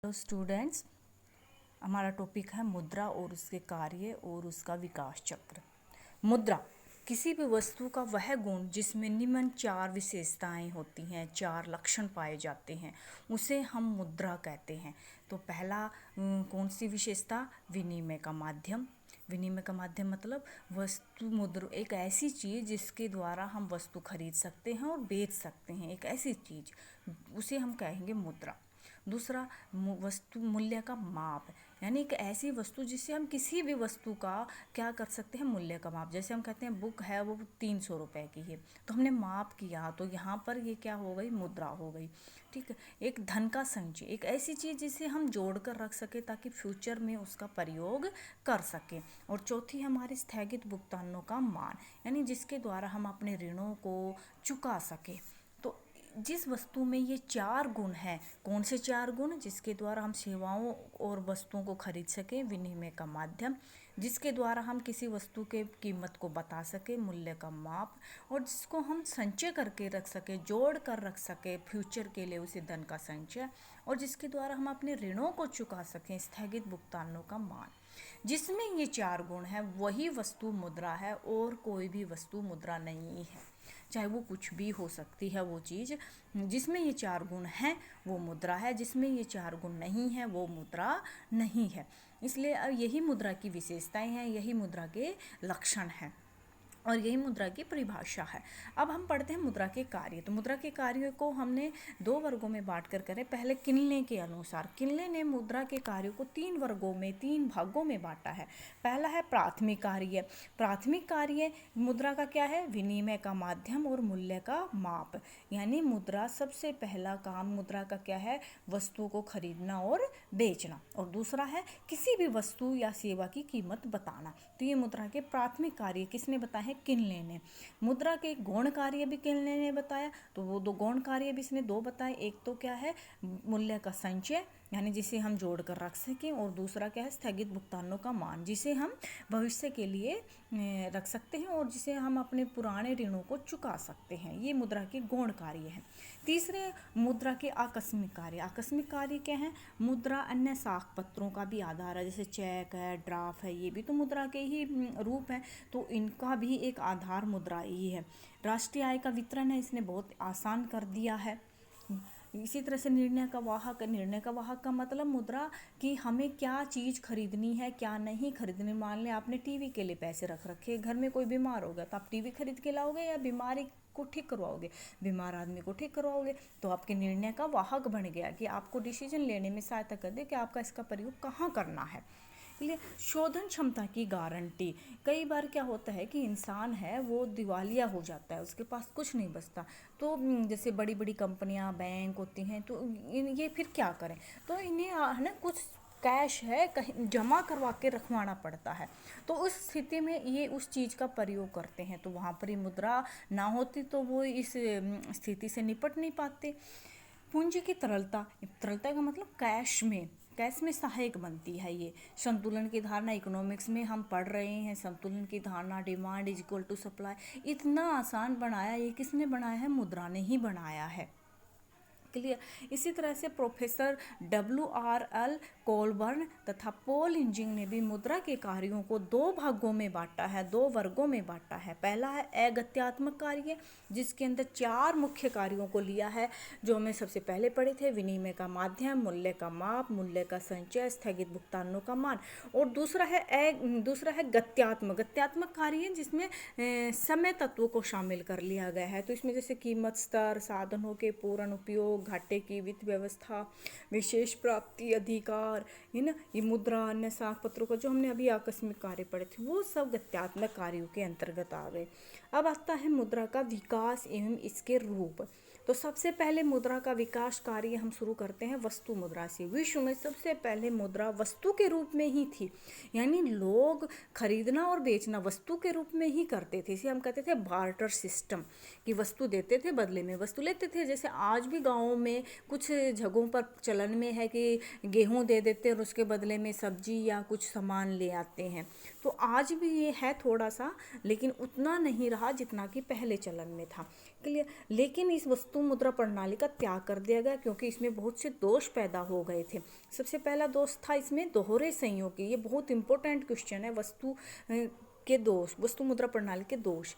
Hello students, हमारा topic है मुद्रा और उसके कार्य और उसका विकास चक्र। मुद्रा किसी भी वस्तु का वह गुण जिसमें निम्न चार विशेषताएं होती हैं, चार लक्षण पाए जाते हैं, उसे हम मुद्रा कहते हैं। तो पहला कौन सी विशेषता? विनिमय का माध्यम। विनिमय का माध्यम मतलब वस्तु मुद्रा, एक ऐसी चीज़ जिसके द्वारा हम वस्तु खरीद सकते हैं और बेच सकते हैं, एक ऐसी चीज़, उसे हम कहेंगे मुद्रा। दूसरा, वस्तु मूल्य का माप, यानी एक ऐसी वस्तु जिससे हम किसी भी वस्तु का क्या कर सकते हैं, मूल्य का माप। जैसे हम कहते हैं बुक है वो 300 रुपए की है, तो हमने माप किया, तो यहाँ पर ये क्या हो गई, मुद्रा हो गई। ठीक है। एक धन का संचय, एक ऐसी चीज़ जिसे हम जोड़ कर रख सके ताकि फ्यूचर में उसका प्रयोग कर सके। और चौथी हमारी स्थगित भुगतानों का मान, यानी जिसके द्वारा हम अपने ऋणों को चुका सके। तो जिस वस्तु में ये चार गुण हैं, कौन से चार गुण? जिसके द्वारा हम सेवाओं और वस्तुओं को खरीद सकें, विनिमय का माध्यम, जिसके द्वारा हम किसी वस्तु के कीमत को बता सके, मूल्य का माप, और जिसको हम संचय करके रख सके, जोड़ कर रख सके फ्यूचर के लिए उसे धन का संचय, और जिसके द्वारा हम अपने ऋणों को चुका सकें, स्थगित भुगतानों का मान। जिसमें ये चार गुण है वही वस्तु मुद्रा है, और कोई भी वस्तु मुद्रा नहीं है। चाहे वो कुछ भी हो सकती है वो चीज़, जिसमें ये चार गुण हैं वो मुद्रा है, जिसमें ये चार गुण नहीं है वो मुद्रा नहीं है। इसलिए यही मुद्रा की विशेषताएं हैं, यही मुद्रा के लक्षण हैं और यही मुद्रा की परिभाषा है। अब हम पढ़ते हैं मुद्रा के कार्य। तो मुद्रा के कार्यों को हमने दो वर्गों में बांट कर करें। पहले किनले के अनुसार, किनले ने मुद्रा के कार्यों को तीन वर्गों में, तीन भागों में बांटा है। पहला है प्राथमिक कार्य। प्राथमिक कार्य मुद्रा का क्या है? विनिमय का माध्यम और मूल्य का माप। यानी मुद्रा सबसे पहला काम मुद्रा का क्या है? वस्तु को खरीदना और बेचना। और दूसरा है किसी भी वस्तु या सेवा की कीमत बताना। तो ये मुद्रा के प्राथमिक कार्य किसने बताए हैं? किनले ने। मुद्रा के गौण कार्य भी किनले ने बताया, तो वो दो गौण कार्य भी इसने दो बताए। एक तो क्या है? मूल्य का संचय, यानी जिसे हम जोड़ कर रख सकें, और दूसरा क्या है? स्थगित भुगतानों का मान, जिसे हम भविष्य के लिए रख सकते हैं और जिसे हम अपने पुराने ऋणों को चुका सकते हैं। ये मुद्रा के गौण कार्य हैं। तीसरे, मुद्रा के आकस्मिक कार्य। आकस्मिक कार्य क्या है? मुद्रा अन्य साख पत्रों का भी आधार है, जैसे चेक है, ड्राफ्ट है, ये भी तो मुद्रा के ही रूप है, तो इनका भी एक आधार मुद्रा ही है। राष्ट्रीय आय का वितरण है, इसने बहुत आसान कर दिया है। इसी तरह से निर्णय का वाहक। निर्णय का वाहक का मतलब मुद्रा कि हमें क्या चीज़ खरीदनी है, क्या नहीं खरीदनी। मान लें आपने टीवी के लिए पैसे रख रखे, घर में कोई बीमार हो गया तो आप टीवी खरीद के लाओगे या बीमारी को ठीक करवाओगे? बीमार आदमी को ठीक करवाओगे। तो आपके निर्णय का वाहक बन गया कि आपको डिसीजन लेने में सहायता कर दे कि आपका इसका प्रयोग कहाँ करना है। इसलिए शोधन क्षमता की गारंटी। कई बार क्या होता है कि इंसान है वो दिवालिया हो जाता है, उसके पास कुछ नहीं बचता, तो जैसे बड़ी बड़ी कंपनियां, बैंक होती हैं, तो ये फिर क्या करें? तो इन्हें है ना कुछ कैश है कहीं जमा करवा के रखवाना पड़ता है। तो उस स्थिति में ये उस चीज़ का प्रयोग करते हैं, तो वहाँ पर ही मुद्रा ना होती तो वो इस स्थिति से निपट नहीं पाते। पूंजी की तरलता। तरलता का मतलब कैश में सहायक बनती है ये। संतुलन की धारणा, इकोनॉमिक्स में हम पढ़ रहे हैं संतुलन की धारणा, demand is equal to supply. इतना आसान बनाया, ये किसने बनाया है? मुद्रा ने ही बनाया है। क्लियर। इसी तरह से प्रोफेसर WRL कोलबर्न तथा पॉल इंजिंग ने भी मुद्रा के कार्यों को दो भागों में बांटा है, दो वर्गों में बांटा है। पहला है अगत्यात्मक कार्य, जिसके अंदर चार मुख्य कार्यों को लिया है, जो हमें सबसे पहले पढ़े थे। विनिमय का माध्यम, मूल्य का माप, मूल्य का संचय, स्थगित भुगतानों का मान। और दूसरा है गत्यात्मक। गत्यात्मक कार्य जिसमें समय तत्वों को शामिल कर लिया गया है। तो इसमें जैसे कीमत स्तर, साधनों के पूर्ण उपयोग, घाटे की वित्त व्यवस्था, विशेष प्राप्ति अधिकार, है ना, ये मुद्रा, अन्य साख पत्रों का जो हमने अभी आकस्मिक कार्य पढ़े थे, वो सब गत्यात्मक कार्यों के अंतर्गत आ गए। अब आता है मुद्रा का विकास एवं इसके रूप। तो सबसे पहले मुद्रा का विकास कार्य हम शुरू करते हैं वस्तु मुद्रा से। विश्व में सबसे पहले मुद्रा वस्तु के रूप में ही थी, यानी लोग खरीदना और बेचना वस्तु के रूप में ही करते थे। इसे हम कहते थे बार्टर सिस्टम, कि वस्तु देते थे बदले में वस्तु लेते थे। जैसे आज भी गाँव में कुछ जगहों पर चलन में है कि गेहूँ दे देते और उसके बदले में सब्जी या कुछ सामान ले आते हैं। तो आज भी ये है थोड़ा सा, लेकिन उतना नहीं रहा जितना कि पहले चलन में था। क्लियर। लेकिन इस वस्तु वस्तु मुद्रा प्रणाली का त्याग कर दिया गया क्योंकि इसमें बहुत से दोष पैदा हो गए थे। सबसे पहला दोष था इसमें दोहरे संयोगी। ये बहुत इंपॉर्टेंट क्वेश्चन है, के दोष, वस्तु मुद्रा प्रणाली के दोष।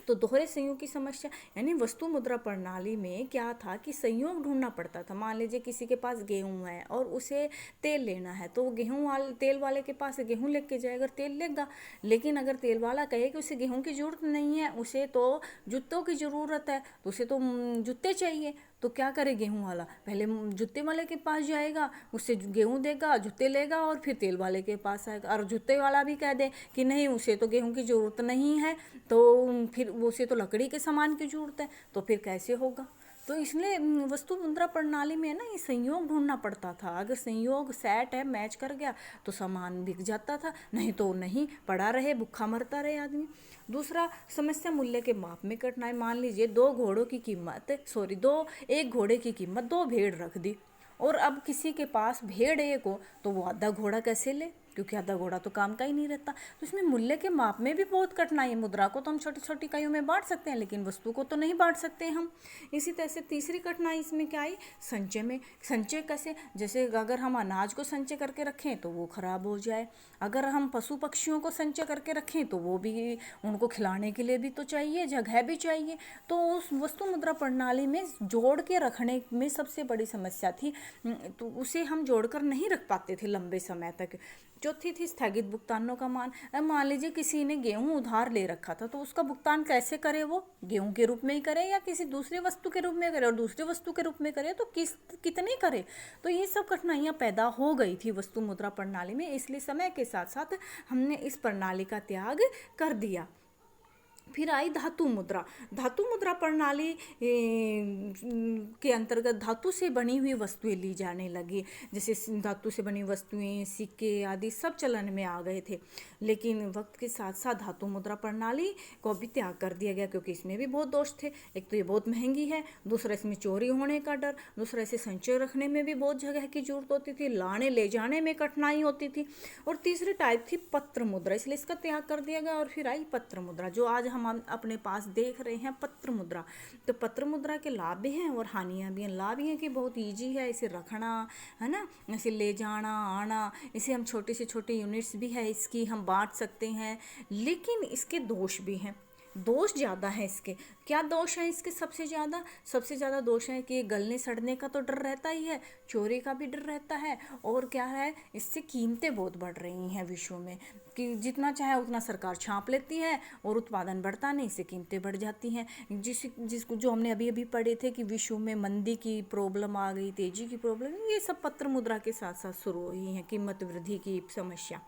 तो दोहरे संयोग की समस्या, यानी वस्तु मुद्रा प्रणाली में क्या था कि संयोग ढूंढना पड़ता था। मान लीजिए किसी के पास गेहूं है और उसे तेल लेना है, तो वो तेल वाले के पास गेहूं लेके जाएगा, तेल लेगा। लेकिन अगर तेल वाला कहे कि उसे गेहूं की जरूरत नहीं है, उसे तो जूतों की ज़रूरत है, तो उसे तो जूते चाहिए, तो क्या करे गेहूं वाला, पहले जूते वाले के पास जाएगा, उससे गेहूं देगा, जूते लेगा और फिर तेल वाले के पास आएगा। और जूते वाला भी कह दे कि नहीं, उसे तो गेहूं की ज़रूरत नहीं है, तो फिर उसे तो लकड़ी के सामान की ज़रूरत है, तो फिर कैसे होगा। तो इसलिए वस्तु मुद्रा प्रणाली में ना ये संयोग ढूंढना पड़ता था। अगर संयोग सेट है, मैच कर गया, तो सामान बिक जाता था, नहीं तो नहीं, पड़ा रहे, भूखा मरता रहे आदमी। दूसरा समस्या मूल्य के माप में कठिनाई। मान लीजिए एक घोड़े की कीमत 2 भेड़ रख दी, और अब किसी के पास भेड़ एक हो, तो वो आधा घोड़ा कैसे ले, क्योंकि आधा घोड़ा तो काम का ही नहीं रहता। तो इसमें मूल्य के माप में भी बहुत कठिनाई है। मुद्रा को तो हम छोटी छोटी इकाइयों में बांट सकते हैं, लेकिन वस्तु को तो नहीं बांट सकते हम। इसी तरह से तीसरी कठिनाई इसमें क्या आई, संचय में। संचय कैसे, जैसे अगर हम अनाज को संचय करके रखें तो वो खराब हो जाए, अगर हम पशु पक्षियों को संचय करके रखें तो वो भी, उनको खिलाने के लिए भी तो चाहिए, जगह भी चाहिए। तो उस वस्तु मुद्रा प्रणाली में जोड़ के रखने में सबसे बड़ी समस्या थी, तो उसे हम जोड़कर नहीं रख पाते थे लंबे समय तक। चौथी थी स्थगित भुगतानों का मान। मान लीजिए किसी ने गेहूं उधार ले रखा था, तो उसका भुगतान कैसे करे, वो गेहूं के रूप में ही करे या किसी दूसरी वस्तु के रूप में करे, और दूसरी वस्तु के रूप में करे तो कितनी करे। तो ये सब कठिनाइयां पैदा हो गई थी वस्तु मुद्रा प्रणाली में, इसलिए समय के साथ साथ हमने इस प्रणाली का त्याग कर दिया। फिर आई धातु मुद्रा। धातु मुद्रा प्रणाली के अंतर्गत धातु से बनी हुई वस्तुएं ली जाने लगी। जैसे धातु से बनी वस्तुएं, सिक्के आदि सब चलन में आ गए थे। लेकिन वक्त के साथ साथ धातु मुद्रा प्रणाली को भी त्याग कर दिया गया, क्योंकि इसमें भी बहुत दोष थे। एक तो ये बहुत महंगी है, दूसरा इसमें चोरी होने का डर, दूसरा इसे संचय रखने में भी बहुत जगह की जरूरत होती थी, लाने ले जाने में कठिनाई होती थी, और तीसरी टाइप थी पत्र मुद्रा, इसलिए इसका त्याग कर दिया गया। और फिर आई पत्र मुद्रा, जो आज हम अपने पास देख रहे हैं, पत्र मुद्रा। तो पत्र मुद्रा के लाभ भी हैं और हानियां भी हैं। लाभ ये हैं कि बहुत ईजी है इसे रखना, है ना, इसे ले जाना आना, इसे हम छोटी से छोटी यूनिट्स भी है इसकी, हम बांट सकते हैं। लेकिन इसके दोष भी हैं, दोष ज़्यादा है इसके। क्या दोष है इसके? सबसे ज़्यादा दोष है कि गलने सड़ने का तो डर रहता ही है, चोरी का भी डर रहता है, और क्या है, इससे कीमतें बहुत बढ़ रही हैं विश्व में, कि जितना चाहे उतना सरकार छाप लेती है और उत्पादन बढ़ता नहीं, इससे कीमतें बढ़ जाती हैं। जिसको जो हमने अभी पढ़े थे कि विश्व में मंदी की प्रॉब्लम आ गई, तेजी की प्रॉब्लम, ये सब पत्र मुद्रा के साथ साथ शुरू हुई हैं, कीमत वृद्धि की समस्या।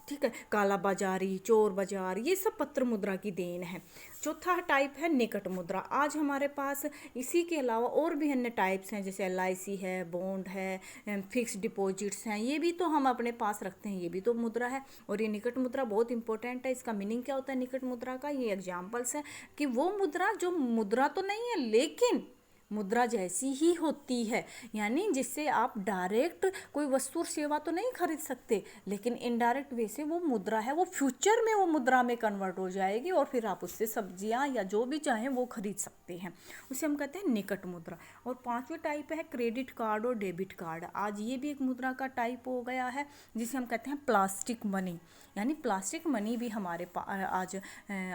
ठीक है, काला बाजारी, चोर बाजार, ये सब पत्र मुद्रा की देन है। चौथा टाइप है निकट मुद्रा। आज हमारे पास इसी के अलावा और भी अन्य टाइप्स हैं, जैसे LIC है, बॉन्ड है, फिक्स डिपॉजिट्स हैं, ये भी तो हम अपने पास रखते हैं, ये भी तो मुद्रा है। और ये निकट मुद्रा बहुत इंपॉर्टेंट है। इसका मीनिंग क्या होता है निकट मुद्रा का? ये एग्जाम्पल्स है कि वो मुद्रा जो मुद्रा तो नहीं है लेकिन मुद्रा जैसी ही होती है, यानी जिससे आप डायरेक्ट कोई वस्तु और सेवा तो नहीं खरीद सकते, लेकिन इनडायरेक्ट वे से वो मुद्रा है, वो फ्यूचर में वो मुद्रा में कन्वर्ट हो जाएगी और फिर आप उससे सब्जियां या जो भी चाहें वो खरीद सकते हैं, उसे हम कहते हैं निकट मुद्रा। और पांचवी टाइप है क्रेडिट कार्ड और डेबिट कार्ड। आज ये भी एक मुद्रा का टाइप हो गया है, जिसे हम कहते हैं प्लास्टिक मनी। यानी प्लास्टिक मनी भी हमारे आज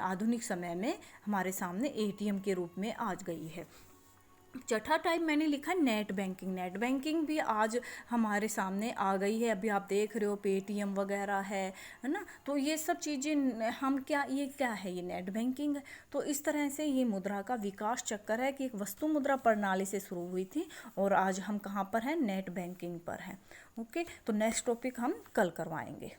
आधुनिक समय में हमारे सामने ATM के रूप में आ गई है। चौथा टाइप मैंने लिखा नेट बैंकिंग। नेट बैंकिंग भी आज हमारे सामने आ गई है, अभी आप देख रहे हो पेटीएम वगैरह है ना। तो ये सब चीज़ें ये क्या है, ये नेट बैंकिंग है। तो इस तरह से ये मुद्रा का विकास चक्कर है कि एक वस्तु मुद्रा प्रणाली से शुरू हुई थी और आज हम कहाँ पर हैं, नेट बैंकिंग पर हैं। ओके, तो नेक्स्ट टॉपिक हम कल करवाएंगे।